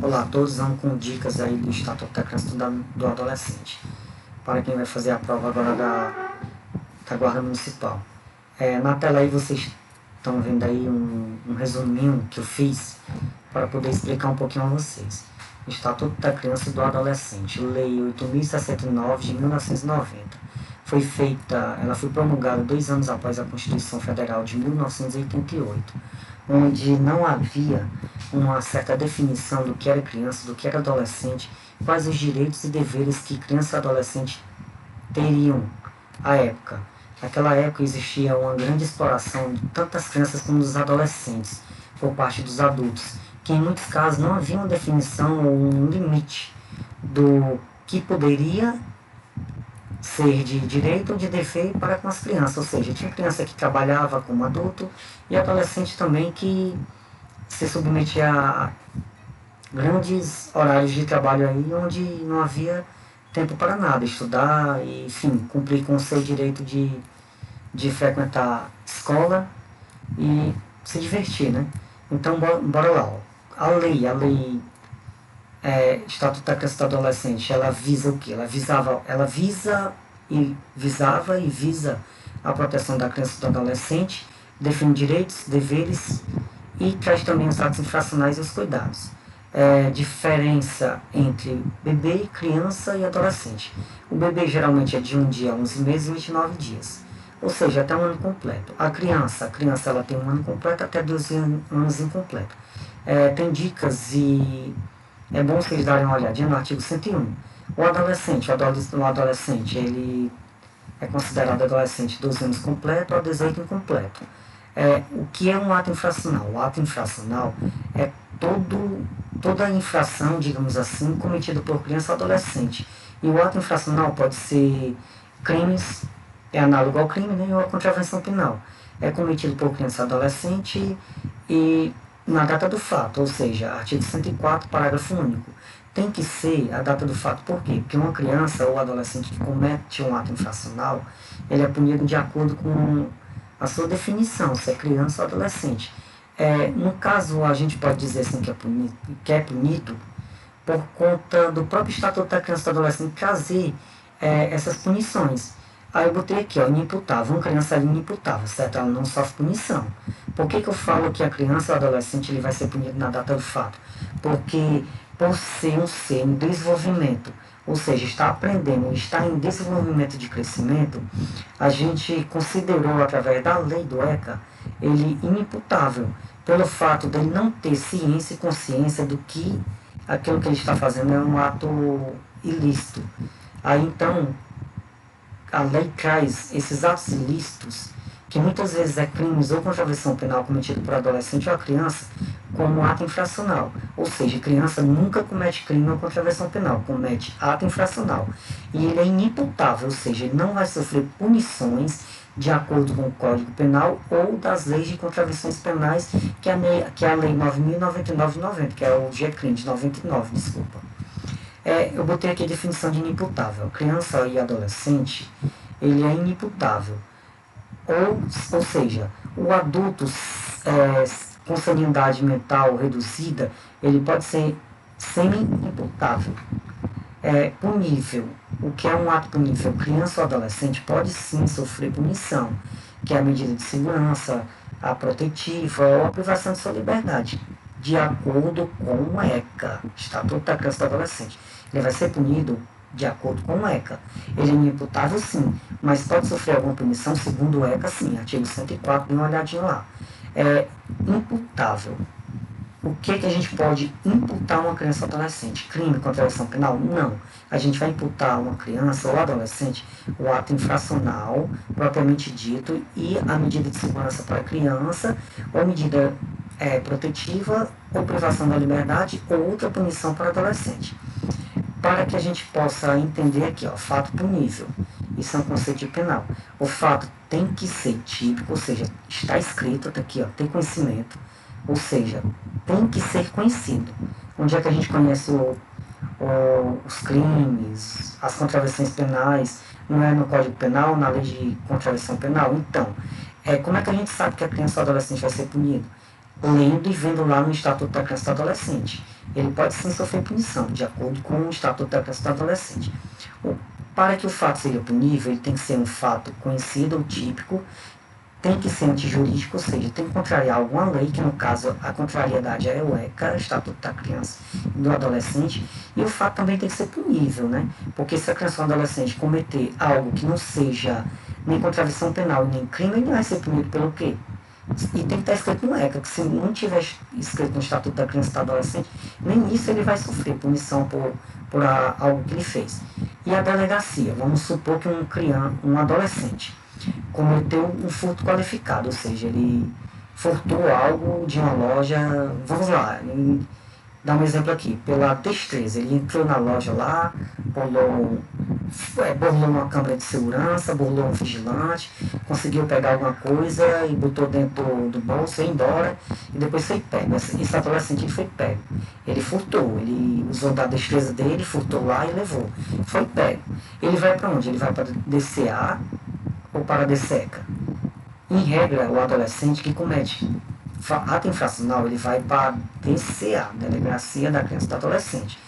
Olá a todos, vamos com dicas aí do Estatuto da Criança e do Adolescente, para quem vai fazer a prova agora da Guarda Municipal. Na tela aí vocês estão vendo aí um resuminho que eu fiz para poder explicar um pouquinho a vocês. Estatuto da Criança e do Adolescente, Lei 8.069 de 1990. Ela foi promulgada 2 anos após a Constituição Federal de 1988, onde não havia uma certa definição do que era criança, do que era adolescente, quais os direitos e deveres que criança e adolescente teriam à época. Naquela época existia uma grande exploração de tantas crianças como dos adolescentes por parte dos adultos, que em muitos casos não havia uma definição ou um limite do que poderia ser de direito ou de dever para com as crianças, ou seja, tinha criança que trabalhava como adulto e adolescente também que se submetia a grandes horários de trabalho aí, onde não havia tempo para nada, estudar e, enfim, cumprir com o seu direito de frequentar escola e se divertir, né? Então, bora lá. Ó. A lei Estatuto da Criança e do Adolescente, ela visa o quê? Ela visava e visa a proteção da criança e do adolescente, define direitos, deveres e traz também os atos infracionais e os cuidados. Diferença entre bebê, criança e adolescente. O bebê geralmente é de 1 dia a 11 meses e 29 dias, ou seja, até um ano completo. A criança ela tem um ano completo até 12 anos incompleto. Tem dicas e é bom vocês darem uma olhadinha no artigo 101. O adolescente, ele é considerado adolescente 12 anos completo ou 18 incompleto. O que é um ato infracional? O ato infracional é toda infração, digamos assim, cometida por criança ou adolescente. E o ato infracional pode ser crimes, é análogo ao crime, né, ou a contravenção penal. É cometido por criança ou adolescente e na data do fato, ou seja, artigo 104, parágrafo único. Tem que ser a data do fato, por quê? Porque uma criança ou adolescente que comete um ato infracional, ele é punido de acordo com a sua definição, se é criança ou adolescente. No caso, a gente pode dizer assim que é punido por conta do próprio Estatuto da Criança e do Adolescente trazer essas punições. Aí eu botei aqui, ó, inimputável, uma criança inimputável, certo? Ela não sofre punição. Por que eu falo que a criança ou adolescente ele vai ser punido na data do fato? Porque por ser um ser em desenvolvimento, ou seja, está aprendendo, está em desenvolvimento de crescimento, a gente considerou, através da lei do ECA, ele inimputável, pelo fato dele não ter ciência e consciência do que aquilo que ele está fazendo é um ato ilícito. Aí então, a lei traz esses atos ilícitos, que muitas vezes é crimes ou contravenção penal cometido por adolescente ou a criança, como ato infracional. Ou seja, a criança nunca comete crime ou contravenção penal, comete ato infracional. E ele é inimputável, ou seja, ele não vai sofrer punições de acordo com o Código Penal ou das leis de contravenções penais, que é a Lei 9.099 de 90, que é o GCRIM de 99, desculpa. Eu botei aqui a definição de inimputável. Criança e adolescente, ele é inimputável. Ou seja, o adulto com senilidade mental reduzida, ele pode ser semi-imputável. Punível. O que é um ato punível? Criança ou adolescente pode sim sofrer punição, que é a medida de segurança, a protetiva ou a privação de sua liberdade, de acordo com o ECA, Estatuto da Criança e do Adolescente. Ele vai ser punido de acordo com o ECA. Ele é inimputável sim, mas pode sofrer alguma punição segundo o ECA sim, artigo 104, dê uma olhadinha lá. Imputável. O que a gente pode imputar a uma criança ou adolescente? Crime, contravenção penal? Não. A gente vai imputar a uma criança ou adolescente o ato infracional, propriamente dito, e a medida de segurança para a criança, ou medida protetiva, ou privação da liberdade, ou outra punição para o adolescente. Para que a gente possa entender aqui, ó, fato punível. Isso é um conceito de penal. O fato tem que ser típico, ou seja, está escrito, tá aqui, ó, tem conhecimento, ou seja, tem que ser conhecido. Onde é que a gente conhece os crimes, as contravenções penais? Não é no Código Penal, na lei de contravenção penal? Então, como é que a gente sabe que a criança ou adolescente vai ser punido? Lendo e vendo lá no Estatuto da Criança e do Adolescente. ele pode sim sofrer punição, de acordo com o Estatuto da Criança e do Adolescente. Para que o fato seja punível, ele tem que ser um fato conhecido ou típico, tem que ser antijurídico, ou seja, tem que contrariar alguma lei, que no caso a contrariedade é o ECA, Estatuto da Criança e do Adolescente, e o fato também tem que ser punível, né? Porque se a criança ou adolescente cometer algo que não seja nem contravenção penal nem crime, ele vai ser punido pelo quê? E tem que estar escrito no ECA, que se não tiver escrito no Estatuto da Criança e do Adolescente, nem isso ele vai sofrer punição por algo que ele fez. E a delegacia, vamos supor que um adolescente cometeu um furto qualificado, ou seja, ele furtou algo de uma loja, vamos lá, dar um exemplo aqui, pela destreza, ele entrou na loja lá, burlou uma câmera de segurança, burlou um vigilante, conseguiu pegar alguma coisa e botou dentro do bolso, foi embora e depois foi pego. Esse adolescente foi pego. Ele furtou, ele usou da destreza dele, furtou lá e levou. Foi pego. Ele vai para onde? Ele vai para DCA ou para DSECA? Em regra, o adolescente que comete ato infracional, ele vai para a DCA, Delegacia da Criança e do Adolescente.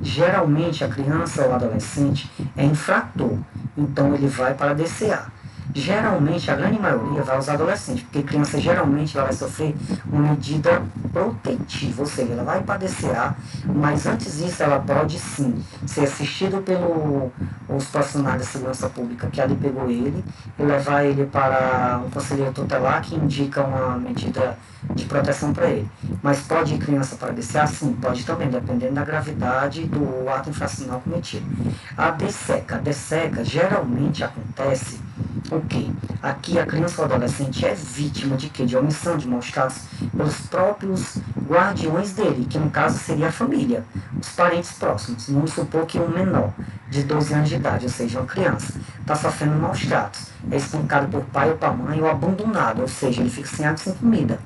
Geralmente, a criança ou adolescente é infrator, então ele vai para a DCA. Geralmente, a grande maioria vai aos adolescentes, porque a criança geralmente ela vai sofrer uma medida protetiva, ou seja, ela vai para a DCA, mas antes disso ela pode sim ser assistida pelos profissionais da segurança pública que ali pegou ele e levar ele para um conselheiro tutelar que indica uma medida de proteção para ele. Mas pode ir criança para a DCA? Sim, pode também, dependendo da gravidade do ato infracional cometido. A DSECA geralmente acontece o quê? Aqui a criança ou adolescente é vítima de quê? De omissão de maus tratos pelos próprios guardiões dele, que no caso seria a família, os parentes próximos. Vamos supor que um menor de 12 anos de idade, ou seja, uma criança, está sofrendo maus tratos, é espancado por pai ou por mãe ou abandonado, ou seja, ele fica sem água e sem comida.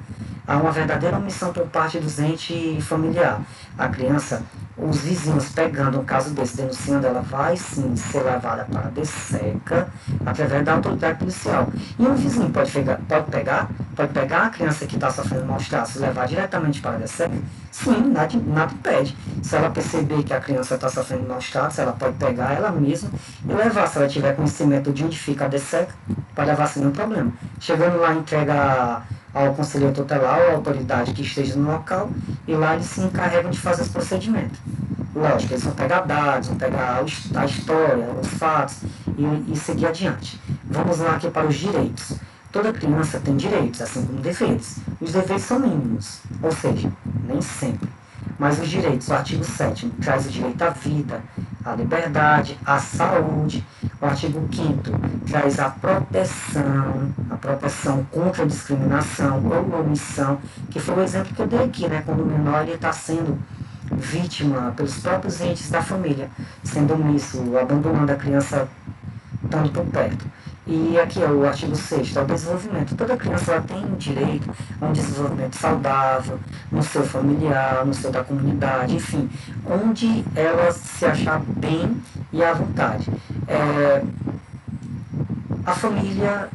Há uma verdadeira omissão por parte do ente familiar. A criança, os vizinhos pegando um caso desse, denunciando, ela vai sim ser levada para a DSECA através da autoridade policial. E um vizinho pode pegar a criança que está sofrendo maus tratos e levar diretamente para a DSECA? Sim, nada impede. Se ela perceber que a criança está sofrendo maus tratos, ela pode pegar ela mesma e levar, se ela tiver conhecimento de onde fica a DSECA, pode levar sem nenhum problema. Chegando lá, entrega ao conselheiro tutelar ou à autoridade que esteja no local, e lá eles se encarregam de fazer esse procedimento. Lógico, eles vão pegar dados, vão pegar a história, os fatos e seguir adiante. Vamos lá aqui para os direitos. Toda criança tem direitos, assim como deveres. Os deveres são mínimos, ou seja, nem sempre. Mas os direitos, o artigo 7º, traz o direito à vida, à liberdade, à saúde. O artigo 5º traz a proteção contra a discriminação ou omissão, que foi o exemplo que eu dei aqui, né? Quando o menor está sendo vítima pelos próprios entes da família, sendo omisso, abandonando a criança estando por perto. E aqui é o artigo 6º, é o desenvolvimento. Toda criança ela tem direito a um desenvolvimento saudável, no seu familiar, no seu da comunidade, enfim, onde ela se achar bem e à vontade. A família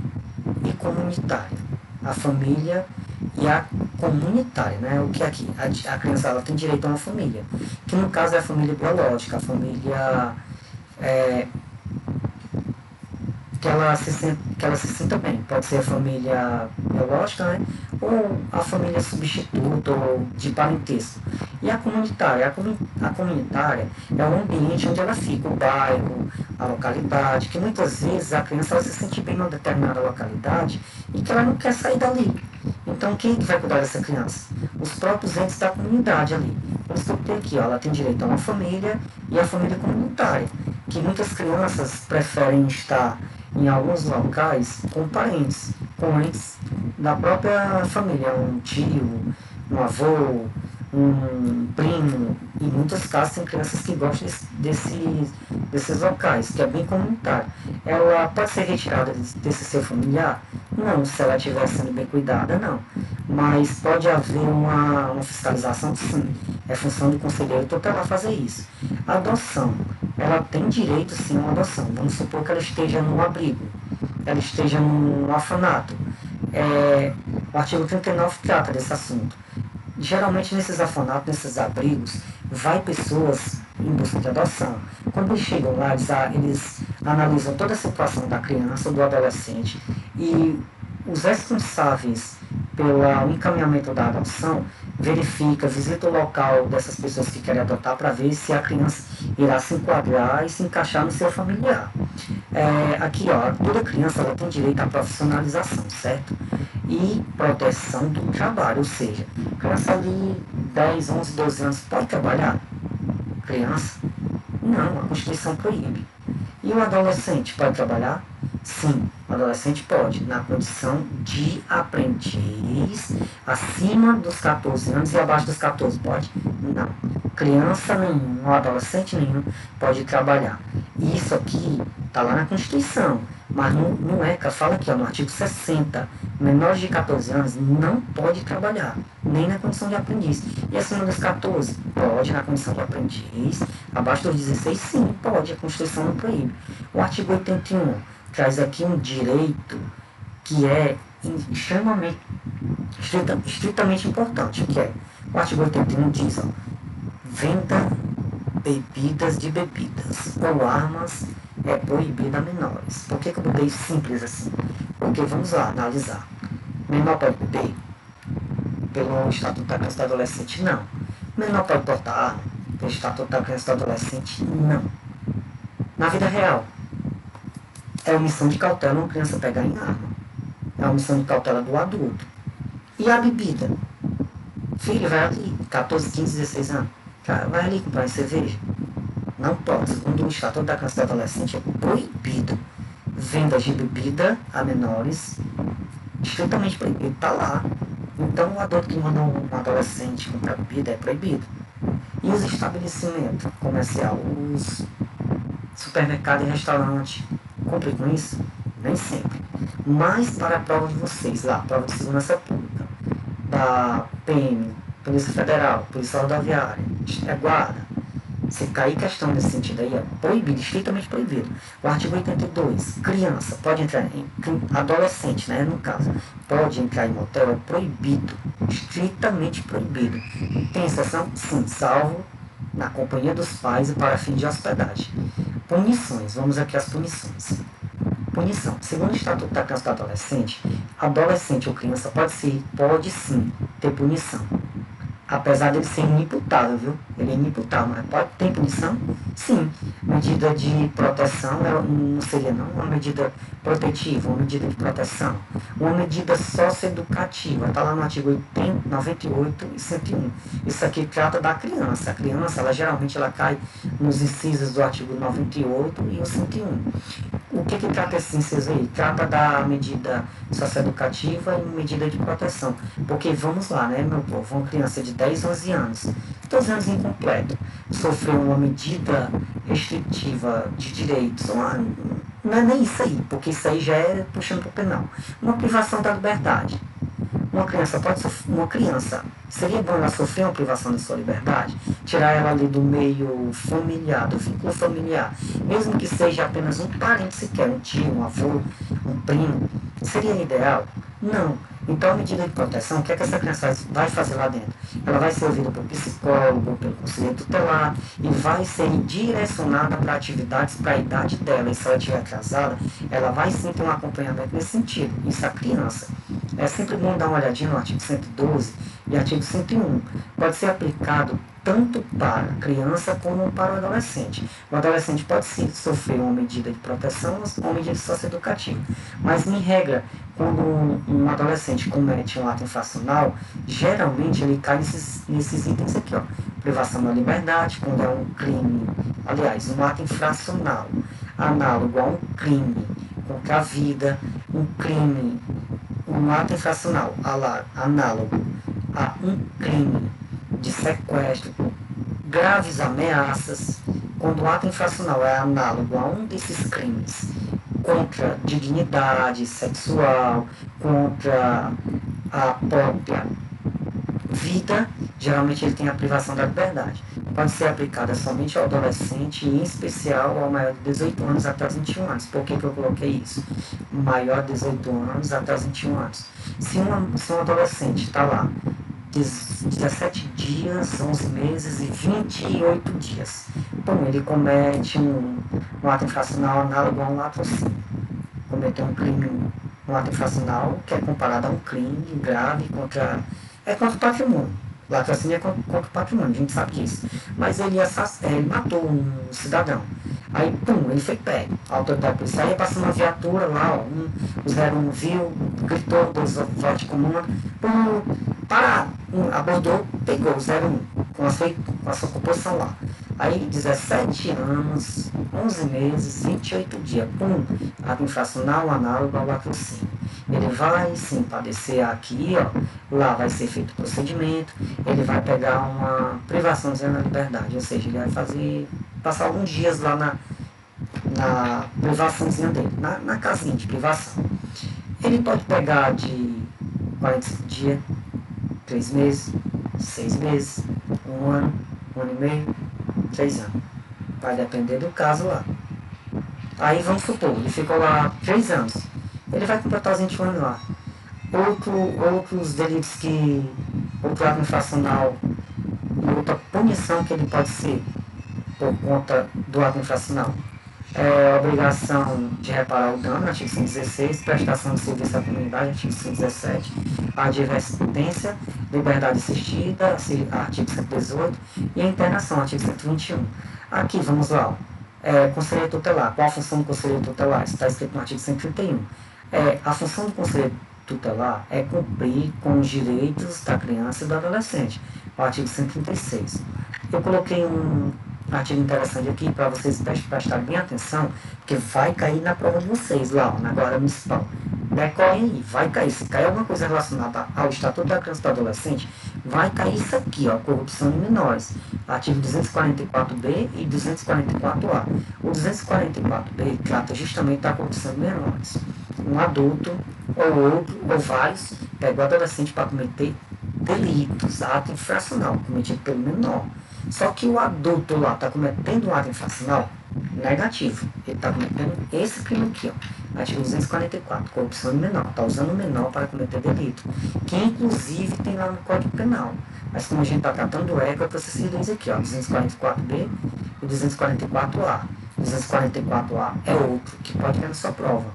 e comunitária. A família e a comunitária, né? O que é aqui? A criança ela tem direito a uma família, que no caso é a família biológica, a família que ela se sinta bem. Pode ser a família biológica, né? Ou a família substituta ou de parentesco. E a comunitária? A comunitária é o ambiente onde ela fica, o bairro, a localidade, que muitas vezes a criança ela se sente bem numa determinada localidade e que ela não quer sair dali. Então quem vai cuidar dessa criança? Os próprios entes da comunidade ali. Por isso que eu tenho aqui, ó, ela tem direito a uma família e a família comunitária, que muitas crianças preferem estar em alguns locais com parentes, com entes da própria família, um tio, um avô, um primo. Em muitos casos tem crianças que gostam desses locais, que é bem comunitário. Ela pode ser retirada desse seu familiar? Não, se ela estiver sendo bem cuidada, não. Mas pode haver uma fiscalização, sim. É função do conselheiro tutelar fazer isso. A adoção, ela tem direito sim a uma adoção. Vamos supor que ela esteja num abrigo, ela esteja num orfanato. O artigo 39 trata desse assunto. Geralmente nesses orfanatos, nesses abrigos, vai pessoas em busca de adoção. Quando eles chegam lá, eles analisam toda a situação da criança ou do adolescente e os responsáveis pelo encaminhamento da adoção verifica, visita o local dessas pessoas que querem adotar para ver se a criança irá se enquadrar e se encaixar no seu familiar. Aqui, ó, toda criança ela tem direito à profissionalização, certo? E proteção do trabalho, ou seja, criança ali 10, 11, 12 anos pode trabalhar? Criança? Não, a Constituição proíbe. E o adolescente pode trabalhar? Sim, o adolescente pode, na condição de aprendiz, acima dos 14 anos e abaixo dos 14, pode? Não. Criança nenhuma, ou adolescente nenhum pode trabalhar. E isso aqui está lá na Constituição, mas não é, que fala aqui ó, no artigo 60, menores de 14 anos não pode trabalhar, nem na condição de aprendiz. E acima dos 14, pode na condição de aprendiz, abaixo dos 16, sim, pode, a Constituição não proíbe. O artigo 81 traz aqui um direito que é estritamente importante, que é, o artigo 81 diz, ó, venda bebidas de bebidas ou armas é proibida a menores. Por que eu botei simples assim? Porque vamos lá analisar. Menor pode beber? Pelo Estatuto da Criança e do Adolescente, não. Menor pode portar arma? Pelo Estatuto da Criança e do Adolescente, não. Na vida real, é omissão de cautela uma criança pegar em arma. É omissão de cautela do adulto. E a bebida? Filho, vai ali, 14, 15, 16 anos. Vai ali comprar cerveja. Não pode. Segundo o Estatuto da Criança e do Adolescente, é proibido venda de bebida a menores, estritamente proibido. Está lá. Então, o adulto que manda um adolescente comprar bebida é proibido. E os estabelecimentos comerciais, os supermercados e restaurantes, cumprem com isso? Nem sempre. Mas, para a prova de vocês, lá, prova de segurança pública, da PM, Polícia Federal, Polícia Rodoviária, Guarda, se cair questão nesse sentido aí, é proibido, estritamente proibido. O artigo 82, criança pode entrar adolescente, né, no caso, pode entrar em motel, é proibido, estritamente proibido. Tem exceção? Sim, salvo na companhia dos pais e para fim de hospedagem. Punições, vamos aqui às punições. Punição. Segundo o Estatuto da Criança e do Adolescente, adolescente ou criança pode sim ter punição. Apesar dele ser inimputável, viu? Ele é inimputável, mas pode ter punição? Sim. Medida de proteção não seria não uma medida protetiva, uma medida de proteção. Uma medida socioeducativa, está lá no artigo 80, 98 e 101. Isso aqui trata da criança. A criança, ela cai nos incisos do artigo 98 e o 101. O que trata esse inciso aí? Trata da medida socioeducativa e medida de proteção. Porque vamos lá, né, meu povo? Uma criança de 10, 11 anos, 12 anos incompleto, sofreu uma medida restritiva de direitos, não é nem isso aí, porque isso aí já é puxando para o penal. Uma privação da liberdade. Uma criança, seria bom ela sofrer uma privação da sua liberdade? Tirar ela ali do meio familiar, do vínculo familiar, mesmo que seja apenas um parente sequer, um tio, um avô, um primo, seria ideal? Não. Então, a medida de proteção, o que é que essa criança vai fazer lá dentro? Ela vai ser ouvida pelo psicólogo, pelo conselheiro tutelar e vai ser direcionada para atividades para a idade dela. E se ela estiver atrasada, ela vai sim ter um acompanhamento nesse sentido. Isso a criança. É sempre bom dar uma olhadinha no artigo 112 e artigo 101. Pode ser aplicado tanto para a criança como para o adolescente. O adolescente pode sim sofrer uma medida de proteção ou uma medida socioeducativa. Mas, em regra, quando um adolescente comete um ato infracional, geralmente ele cai nesses itens aqui, ó. Privação da liberdade, quando é um crime, aliás, um ato infracional, análogo a um crime contra a vida, um ato infracional análogo a um crime de sequestro, graves ameaças, quando o ato infracional é análogo a um desses crimes contra a dignidade sexual, contra a própria vida, geralmente ele tem a privação da liberdade. Pode ser aplicada somente ao adolescente e, em especial, ao maior de 18 anos até os 21 anos. Por que eu coloquei isso? Maior de 18 anos até os 21 anos. Se um adolescente está lá 17 dias, 11 meses e 28 dias. Bom, ele comete um ato infracional análogo a um latrocínio. Cometeu um crime, um ato infracional que é comparado a um crime grave contra o patrimônio. Latrocínio é contra o patrimônio, a gente sabe disso. Mas ele matou um cidadão. Aí, pum, ele foi pego. A autoridade policial ia passando uma viatura lá, ó, o 01 viu, gritou, dois votos de comando, pum, parado. Abordou, pegou o 01 com a sua composição lá. Aí, 17 anos, 11 meses, 28 dias, pum, ato infracional análogo ao latrocínio. Ele vai sim padecer aqui, ó, lá vai ser feito o procedimento, ele vai pegar uma privação de liberdade, ou seja, ele vai passar alguns dias lá na privaçãozinha dele, na casinha de privação. Ele pode pegar de 45 dias, 3 meses, 6 meses, 1 ano, 1 ano e meio, 3 anos. Vai depender do caso lá. Aí vamos supor, ele ficou lá 3 anos. Ele vai completar os 21 anos lá. Outros delitos outro ato infracional e outra punição que ele pode ser por conta do ato infracional é a obrigação de reparar o dano, artigo 116, prestação de serviço à comunidade, artigo 117, a advertência, liberdade assistida, artigo 118, e a internação, artigo 121. Aqui, vamos lá, conselheiro tutelar. Qual a função do conselheiro tutelar? Está escrito no artigo 131. A função do conselheiro tutelar é cumprir com os direitos da criança e do adolescente, o artigo 136. Eu coloquei um artigo interessante aqui para vocês prestarem bem atenção, porque vai cair na prova de vocês lá, na Guarda Municipal. Decorre aí, vai cair. Se cair alguma coisa relacionada ao Estatuto da Criança e do Adolescente, vai cair isso aqui, ó, corrupção de menores. Artigo 244b e 244a. O 244b trata justamente da corrupção de menores. Um adulto, ou outro, ou vários, pega o adolescente para cometer delitos, ato infracional, cometido pelo menor. Só que o adulto lá está cometendo um ato infracional negativo. Ele está cometendo esse crime aqui, ó. Artigo 244, corrupção de menor. Está usando o menor para cometer delito. Que inclusive tem lá no Código Penal. Mas como a gente está tratando do ECA, eu preciso dizer aqui, ó, 244B e 244A. 244A é outro, que pode ter na sua prova.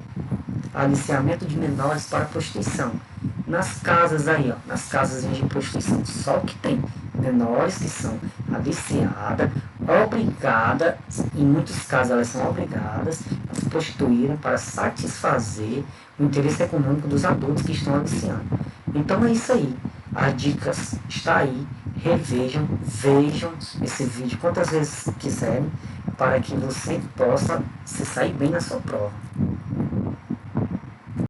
Aliciamento de menores para prostituição. Nas casas aí, ó, nas casas de prostituição, só que tem menores que são aliciadas, obrigadas, em muitos casos elas são obrigadas a se prostituírem para satisfazer o interesse econômico dos adultos que estão aliciando. Então é isso aí. As dicas está aí. Revejam, vejam esse vídeo quantas vezes quiserem para que você possa se sair bem na sua prova.